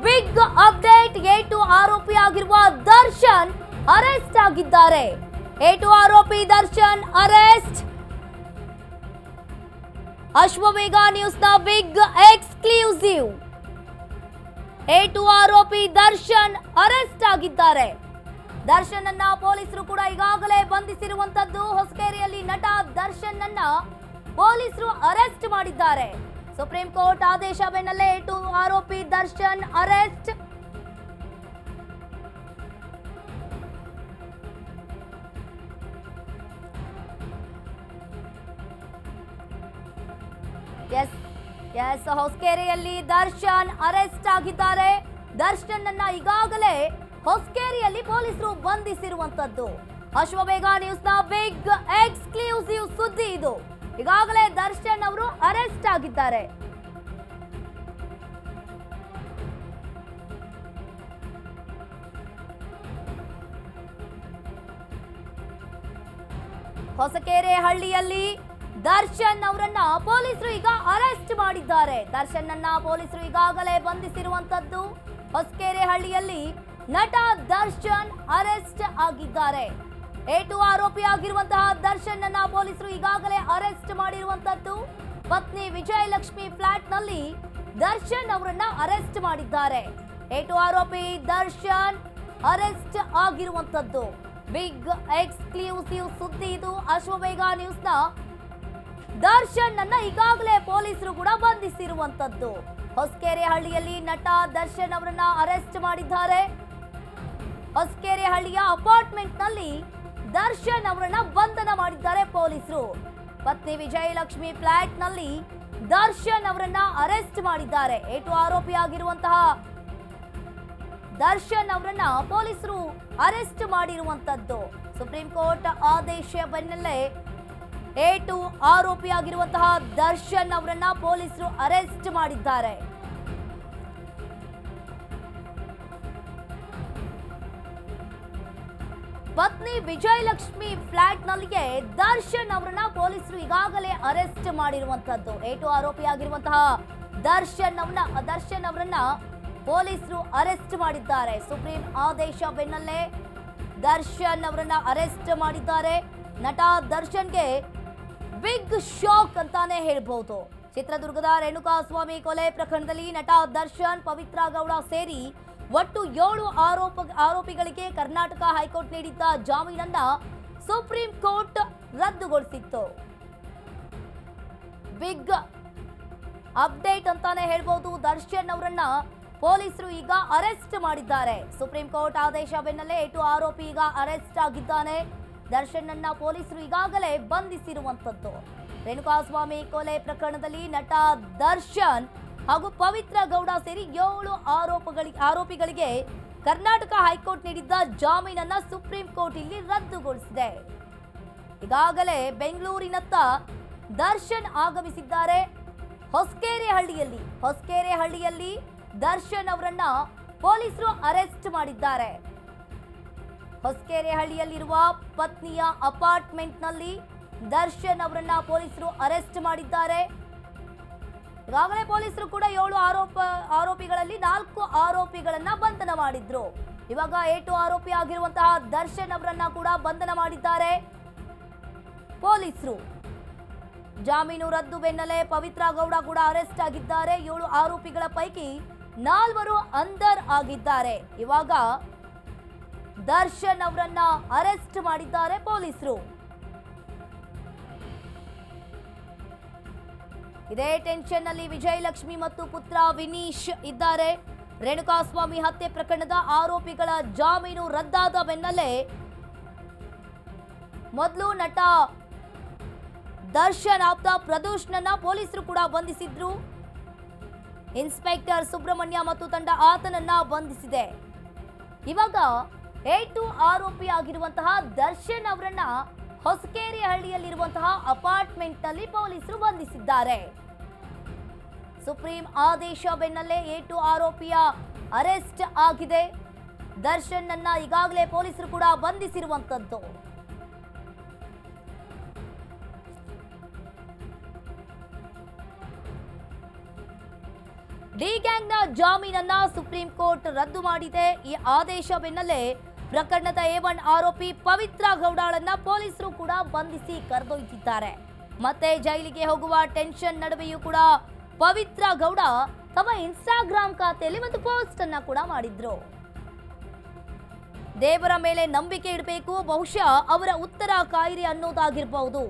Big update. ಏಟು ಆರೋಪಿ ಆಗಿರುವ ದರ್ಶನ್ ಅರೆಸ್ಟ್ ಆಗಿದ್ದಾರೆ. ಏಟು ಆರೋಪಿ ದರ್ಶನ್ ಅರೆಸ್ಟ್. ಅಶ್ವವೇಗ ನ್ಯೂಸ್ನ ಬಿಗ್ ಎಕ್ಸ್ಕ್ಲೂಸಿವ್. ಏಟು ಆರೋಪಿ ದರ್ಶನ್ ಅರೆಸ್ಟ್ ಆಗಿದ್ದಾರೆ. ದರ್ಶನ್ ಅನ್ನ ಪೊಲೀಸರು ಕೂಡ ಈಗಾಗಲೇ ಬಂಧಿಸಿರುವಂತದ್ದು. ಹೊಸಕೇರಿಯಲ್ಲಿ ನಟ ದರ್ಶನ್ ಅನ್ನ ಪೊಲೀಸರು ಅರೆಸ್ಟ್ ಮಾಡಿದ್ದಾರೆ. ಸುಪ್ರೀಂ ಕೋರ್ಟ್ ಆದೇಶ ಬೆನ್ನಲ್ಲೇ ಏಟು ಆರೋಪಿ ದರ್ಶನ್ ಅರೆಸ್ಟ್. ಎಸ್ ಹೊಸಕೇರಿಯಲ್ಲಿ ದರ್ಶನ್ ಅರೆಸ್ಟ್ ಆಗಿದ್ದಾರೆ. ದರ್ಶನ್ ಅನ್ನ ಈಗಾಗಲೇ ಹೊಸಕೇರಿಯಲ್ಲಿ ಪೊಲೀಸರು ಬಂಧಿಸಿರುವಂತದ್ದು. ಅಶ್ವವೇಗ ನ್ಯೂಸ್ನ ಬಿಗ್ ಎಕ್ಸ್ಕ್ಲೂಸಿವ್ ಸುದ್ದಿ ಇದು. ಈಗಾಗಲೇ ದರ್ಶನ್ ಅವರು ಅರೆಸ್ಟ್ ಆಗಿದ್ದಾರೆ. ಹೊಸಕೆರೆ ಹಳ್ಳಿಯಲ್ಲಿ ದರ್ಶನ್ ಅವರನ್ನ ಪೊಲೀಸರು ಈಗ ಅರೆಸ್ಟ್ ಮಾಡಿದ್ದಾರೆ. ದರ್ಶನ್ ಅನ್ನ ಪೊಲೀಸರು ಈಗಾಗಲೇ ಬಂಧಿಸಿರುವಂತದ್ದು. ಹೊಸಕೆರೆ ಹಳ್ಳಿಯಲ್ಲಿ ನಟ ದರ್ಶನ್ ಅರೆಸ್ಟ್ ಆಗಿದ್ದಾರೆ. ಏಟು ಆರೋಪಿ ಆಗಿರುವಂತಹ ದರ್ಶನ್ ಅನ್ನ ಪೊಲೀಸರು ಈಗಾಗಲೇ ಅರೆಸ್ಟ್ ಮಾಡಿರುವಂತದ್ದು. ಪತ್ನಿ ವಿಜಯಲಕ್ಷ್ಮಿ ಫ್ಲಾಟ್ ನಲ್ಲಿ ದರ್ಶನ್ ಅವರನ್ನ ಅರೆಸ್ಟ್ ಮಾಡಿದ್ದಾರೆ. ಏಟು ಆರೋಪಿ ದರ್ಶನ್ ಅರೆಸ್ಟ್ ಆಗಿರುವಂತದ್ದು. ಬಿಗ್ ಎಕ್ಸ್ಕ್ಲೂಸಿವ್ ಸುದ್ದಿ ಇದು. ಅಶ್ವವೇಗ ನ್ಯೂಸ್ನ ದರ್ಶನ್ ಅನ್ನ ಈಗಾಗಲೇ ಪೊಲೀಸರು ಕೂಡ ಬಂಧಿಸಿರುವಂತದ್ದು. ಹೊಸಕೆರೆ ಹಳ್ಳಿಯಲ್ಲಿ ನಟ ದರ್ಶನ್ ಅವರನ್ನ ಅರೆಸ್ಟ್ ಮಾಡಿದ್ದಾರೆ. ಹೊಸಕೆರೆ ಹಳ್ಳಿಯ ಅಪಾರ್ಟ್ಮೆಂಟ್ ನಲ್ಲಿ ದರ್ಶನ್ ಅವರನ್ನ ಬಂಧನ ಮಾಡಿದ್ದಾರೆ ಪೊಲೀಸರು. ಪತ್ನಿ ವಿಜಯಲಕ್ಷ್ಮಿ ಫ್ಲಾಟ್ ನಲ್ಲಿ ದರ್ಶನ್ ಅವರನ್ನ ಅರೆಸ್ಟ್ ಮಾಡಿದ್ದಾರೆ. ಏಟು ಆರೋಪಿ ಆಗಿರುವಂತಹ ದರ್ಶನ್ ಅವರನ್ನ ಪೊಲೀಸರು ಅರೆಸ್ಟ್ ಮಾಡಿರುವಂತದ್ದು. ಸುಪ್ರೀಂ ಕೋರ್ಟ್ ಆದೇಶ ಬೆನ್ನಲ್ಲೇ ಏಟು ಆರೋಪಿ ಆಗಿರುವಂತಹ ದರ್ಶನ್ ಅವರನ್ನ ಪೊಲೀಸರು ಅರೆಸ್ಟ್ ಮಾಡಿದ್ದಾರೆ. ಪತ್ನಿ ವಿಜಯಲಕ್ಷ್ಮಿ ಫ್ಲಾಟ್ ನಲ್ಲಿಗೆ ದರ್ಶನ್ ಅವರನ್ನ ಪೊಲೀಸರು ಈಗಾಗಲೇ ಅರೆಸ್ಟ್ ಮಾಡಿರುವಂತದ್ದು. ಏಟು ಆರೋಪಿ ಆಗಿರುವಂತಹ ದರ್ಶನ್ ಅವರನ್ನ ಪೊಲೀಸರು ಅರೆಸ್ಟ್ ಮಾಡಿದ್ದಾರೆ. ಸುಪ್ರೀಂ ಆದೇಶ ಬೆನ್ನಲ್ಲೇ ದರ್ಶನ್ ಅವರನ್ನ ಅರೆಸ್ಟ್ ಮಾಡಿದ್ದಾರೆ. ನಟ ದರ್ಶನ್ಗೆ ಬಿಗ್ ಶಾಕ್ ಅಂತಾನೆ ಹೇಳ್ಬಹುದು. ಚಿತ್ರದುರ್ಗದ ರೇಣುಕಾಸ್ವಾಮಿ ಕೊಲೆ ಪ್ರಕರಣದಲ್ಲಿ ನಟ ದರ್ಶನ್, ಪವಿತ್ರ ಗೌಡ ಸೇರಿ ಒಟ್ಟು 7 ಆರೋಪಿಗಳಿಗೆ ಕರ್ನಾಟಕ ಹೈಕೋರ್ಟ್ ನೀಡಿದ್ದ ಜಾಮೀನನ್ನ ಸುಪ್ರೀಂ ಕೋರ್ಟ್ ರದ್ದುಗೊಳಿಸಿತ್ತು. ಬಿಗ್ ಅಪ್ಡೇಟ್ ಅಂತಾನೆ ಹೇಳ್ಬಹುದು. ದರ್ಶನ್ ಅವರನ್ನ ಪೊಲೀಸರು ಈಗ ಅರೆಸ್ಟ್ ಮಾಡಿದ್ದಾರೆ. ಸುಪ್ರೀಂ ಕೋರ್ಟ್ ಆದೇಶ ಬೆನ್ನಲ್ಲೇ ಏಟು ಆರೋಪಿ ಈಗ ಅರೆಸ್ಟ್ ಆಗಿದ್ದಾನೆ. ದರ್ಶನ್ ಅನ್ನ ಪೊಲೀಸರು ಈಗಾಗಲೇ ಬಂಧಿಸಿರುವಂತದ್ದು. ರೇಣುಕಾಸ್ವಾಮಿ ಕೊಲೆ ಪ್ರಕರಣದಲ್ಲಿ ನಟ ದರ್ಶನ್ ಹಾಗೂ ಪವಿತ್ರ ಗೌಡ ಸೇರಿ 7 ಆರೋಪಿಗಳಿಗೆ ಕರ್ನಾಟಕ ಹೈಕೋರ್ಟ್ ನೀಡಿದ್ದ ಜಾಮೀನನ್ನ ಸುಪ್ರೀಂ ಕೋರ್ಟ್ ಇಲ್ಲಿ ರದ್ದುಗೊಳಿಸಿದೆ. ಈಗಾಗಲೇ ಬೆಂಗಳೂರಿನತ್ತ ದರ್ಶನ್ ಆಗಮಿಸಿದ್ದಾರೆ. ಹೊಸಕೆರೆ ಹಳ್ಳಿಯಲ್ಲಿ ದರ್ಶನ್ ಅವರನ್ನ ಪೊಲೀಸರು ಅರೆಸ್ಟ್ ಮಾಡಿದ್ದಾರೆ. ಹೊಸಕೆರೆ ಹಳ್ಳಿಯಲ್ಲಿರುವ ಪತ್ನಿಯ ಅಪಾರ್ಟ್ಮೆಂಟ್ ನಲ್ಲಿ ದರ್ಶನ್ ಅವರನ್ನ ಪೊಲೀಸರು ಅರೆಸ್ಟ್ ಮಾಡಿದ್ದಾರೆ. ಈಗಾಗಲೇ ಪೊಲೀಸರು ಕೂಡ 7 ಆರೋಪಿಗಳಲ್ಲಿ 4 ಆರೋಪಿಗಳನ್ನ ಬಂಧನ ಮಾಡಿದ್ರು. ಇವಾಗ ಏಟು ಆರೋಪಿ ಆಗಿರುವಂತಹ ದರ್ಶನ್ ಅವರನ್ನ ಕೂಡ ಬಂಧನ ಮಾಡಿದ್ದಾರೆ ಪೊಲೀಸರು. ಜಾಮೀನು ರದ್ದು ಬೆನ್ನಲ್ಲೇ ಪವಿತ್ರ ಗೌಡ ಕೂಡ ಅರೆಸ್ಟ್ ಆಗಿದ್ದಾರೆ. 7 ಆರೋಪಿಗಳ ಪೈಕಿ 4 ಅಂದರ್ ಆಗಿದ್ದಾರೆ. ಇವಾಗ ದರ್ಶನ್ ಅವರನ್ನ ಅರೆಸ್ಟ್ ಮಾಡಿದ್ದಾರೆ ಪೊಲೀಸರು. ಇದೇ ಟೆನ್ಷನ್ ನಲ್ಲಿ ವಿಜಯಲಕ್ಷ್ಮಿ ಮತ್ತು ಪುತ್ರ ವಿನೀಶ್ ಇದ್ದಾರೆ. ರೇಣುಕಾಸ್ವಾಮಿ ಹತ್ಯೆ ಪ್ರಕರಣದ ಆರೋಪಿಗಳ ಜಾಮೀನು ರದ್ದಾದ ಬೆನ್ನಲ್ಲೇ ಮೊದಲು ನಟ ದರ್ಶನ್ ಆಪ್ತ ಪ್ರದೋಷ್ನನ್ನ ಪೊಲೀಸರು ಕೂಡ ಬಂಧಿಸಿದ್ರು. ಇನ್ಸ್ಪೆಕ್ಟರ್ ಸುಬ್ರಹ್ಮಣ್ಯ ಮತ್ತು ತಂಡ ಆತನನ್ನ ಬಂಧಿಸಿದೆ. ಇವಾಗ ಏಟು ಆರೋಪಿ ಆಗಿರುವಂತಹ ದರ್ಶನ್ ಅವರನ್ನ ಹೊಸಕೆರೆ ಹಳ್ಳಿಯಲ್ಲಿರುವಂತಹ ಅಪಾರ್ಟ್ಮೆಂಟ್ ನಲ್ಲಿ ಪೊಲೀಸರು ಬಂಧಿಸಿದ್ದಾರೆ. ಸುಪ್ರೀಂ ಆದೇಶ ಬೆನ್ನಲ್ಲೇ ಏಟು ಆರೋಪಿಯ ಅರೆಸ್ಟ್ ಆಗಿದೆ. ದರ್ಶನ್ ಅನ್ನ ಈಗಾಗಲೇ ಪೊಲೀಸರು ಕೂಡ ಬಂಧಿಸಿರುವಂತದ್ದು. ಡಿ ಗ್ಯಾಂಗ್ನ ಜಾಮೀನನ್ನ ಸುಪ್ರೀಂ ಕೋರ್ಟ್ ರದ್ದು ಮಾಡಿದೆ. ಈ ಆದೇಶ ಬೆನ್ನಲ್ಲೇ ಪ್ರಕರಣದ A1 ಆರೋಪಿ ಪವಿತ್ರ ಗೌಡಳನ್ನ ಪೊಲೀಸರು ಕೂಡ ಬಂಧಿಸಿ ಕರೆದೊಯ್ದಿದ್ದಾರೆ. ಮತ್ತೆ ಜೈಲಿಗೆ ಹೋಗುವ ಟೆನ್ಷನ್ ನಡುವೆಯೂ ಕೂಡ ಪವಿತ್ರ ಗೌಡ ತಮ್ಮ ಇನ್ಸ್ಟಾಗ್ರಾಮ್ ಖಾತೆಯಲ್ಲಿ ಒಂದು ಪೋಸ್ಟ್ ಅನ್ನ ಕೂಡ ಮಾಡಿದ್ರು. ದೇವರ ಮೇಲೆ ನಂಬಿಕೆ ಇಡಬೇಕು, ಬಹುಶಃ ಅವರ ಉತ್ತರ ಕಾಯಿರಿ ಅನ್ನೋದಾಗಿರಬಹುದು.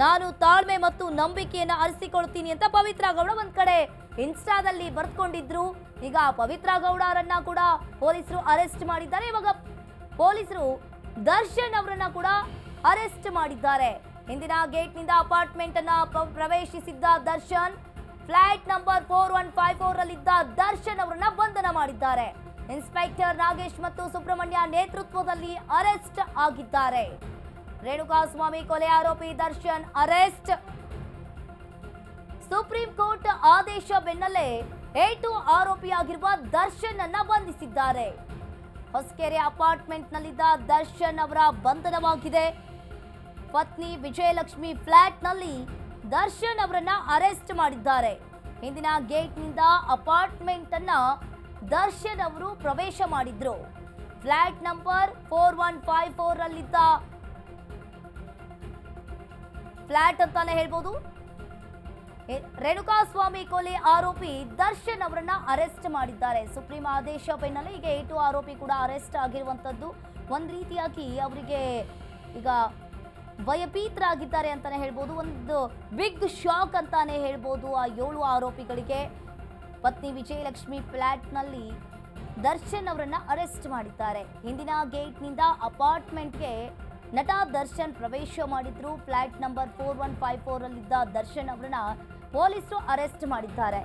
ನಾನು ತಾಳ್ಮೆ ಮತ್ತು ನಂಬಿಕೆಯನ್ನ ಅರಿಸಿಕೊಳ್ತೀನಿ ಅಂತ ಪವಿತ್ರ ಗೌಡ ಒಂದ್ ಕಡೆ ಇನ್ಸ್ಟಾದಲ್ಲಿ ಬರ್ಕೊಂಡಿದ್ರು. ಈಗ ಪವಿತ್ರ ಗೌಡರನ್ನ ಕೂಡ ಪೊಲೀಸರು ಅರೆಸ್ಟ್ ಮಾಡಿದ್ದಾರೆ. ಇವಾಗ ಪೊಲೀಸರು ದರ್ಶನ್ ಅವರನ್ನ ಕೂಡ ಅರೆಸ್ಟ್ ಮಾಡಿದ್ದಾರೆ. ಹಿಂದಿನ ಗೇಟ್ನಿಂದ ಅಪಾರ್ಟ್ಮೆಂಟ್ ಅನ್ನ ಪ್ರವೇಶಿಸಿದ್ದ ದರ್ಶನ್, ಫ್ಲಾಟ್ ನಂಬರ್ 4154 ರಲ್ಲಿದ್ದ ದರ್ಶನ್ ಅವರನ್ನ ಬಂಧನ ಮಾಡಿದ್ದಾರೆ. ಇನ್ಸ್ಪೆಕ್ಟರ್ ನಾಗೇಶ್ ಮತ್ತು ಸುಬ್ರಹ್ಮಣ್ಯ ನೇತೃತ್ವದಲ್ಲಿ ಅರೆಸ್ಟ್ ಆಗಿದ್ದಾರೆ. ರೇಣುಕಾಸ್ವಾಮಿ ಕೊಲೆ ಆರೋಪಿ ದರ್ಶನ್ ಅರೆಸ್ಟ್. ಸುಪ್ರೀಂ ಕೋರ್ಟ್ ಆದೇಶ ಬೆನ್ನಲ್ಲೇ A2 ಆರೋಪಿಯಾಗಿರುವ ದರ್ಶನ್ ಅನ್ನ ಬಂಧಿಸಿದ್ದಾರೆ. ಹೊಸಕೆರೆ ಅಪಾರ್ಟ್ಮೆಂಟ್ ನಲ್ಲಿದ್ದ ದರ್ಶನ್ ಅವರ ಬಂಧನವಾಗಿದೆ. ಪತ್ನಿ ವಿಜಯಲಕ್ಷ್ಮಿ ಫ್ಲಾಟ್ ನಲ್ಲಿ ದರ್ಶನ್ ಅವರನ್ನ ಅರೆಸ್ಟ್ ಮಾಡಿದ್ದಾರೆ. ಹಿಂದಿನ ಗೇಟ್ನಿಂದ ಅಪಾರ್ಟ್ಮೆಂಟ್ ಅನ್ನ ದರ್ಶನ್ ಅವರು ಪ್ರವೇಶ ಮಾಡಿದ್ರು. ಫ್ಲಾಟ್ ನಂಬರ್ 4154 ರಲ್ಲಿದ್ದ ಫ್ಲಾಟ್ ಅಂತಾನೆ ಹೇಳ್ಬೋದು. ರೇಣುಕಾಸ್ವಾಮಿ ಕೊಲೆ ಆರೋಪಿ ದರ್ಶನ್ ಅವರನ್ನ ಅರೆಸ್ಟ್ ಮಾಡಿದ್ದಾರೆ. ಸುಪ್ರೀಂ ಆದೇಶ ಬೆನ್ನಲ್ಲೇ ಈಗ A2 ಆರೋಪಿ ಕೂಡ ಅರೆಸ್ಟ್ ಆಗಿರುವಂತದ್ದು. ಒಂದ್ ರೀತಿಯಾಗಿ ಅವರಿಗೆ ಈಗ ಭಯಭೀತರಾಗಿದ್ದಾರೆ ಅಂತಾನೆ ಹೇಳ್ಬೋದು. ಒಂದು ಬಿಗ್ ಶಾಕ್ ಅಂತಾನೆ ಹೇಳ್ಬೋದು ಆ 7 ಆರೋಪಿಗಳಿಗೆ. ಪತ್ನಿ ವಿಜಯಲಕ್ಷ್ಮಿ ಫ್ಲಾಟ್ನಲ್ಲಿ ದರ್ಶನ್ ಅವರನ್ನ ಅರೆಸ್ಟ್ ಮಾಡಿದ್ದಾರೆ. ಹಿಂದಿನ ಗೇಟ್ನಿಂದ ಅಪಾರ್ಟ್ಮೆಂಟ್ಗೆ ನಟ ದರ್ಶನ್ ಪ್ರವೇಶ ಮಾಡಿದ್ರು. ಫ್ಲಾಟ್ ನಂಬರ್ 4154 ರಲ್ಲಿದ್ದ ದರ್ಶನ್ ಅವರನ್ನ ಪೊಲೀಸರು ಅರೆಸ್ಟ್ ಮಾಡಿದ್ದಾರೆ.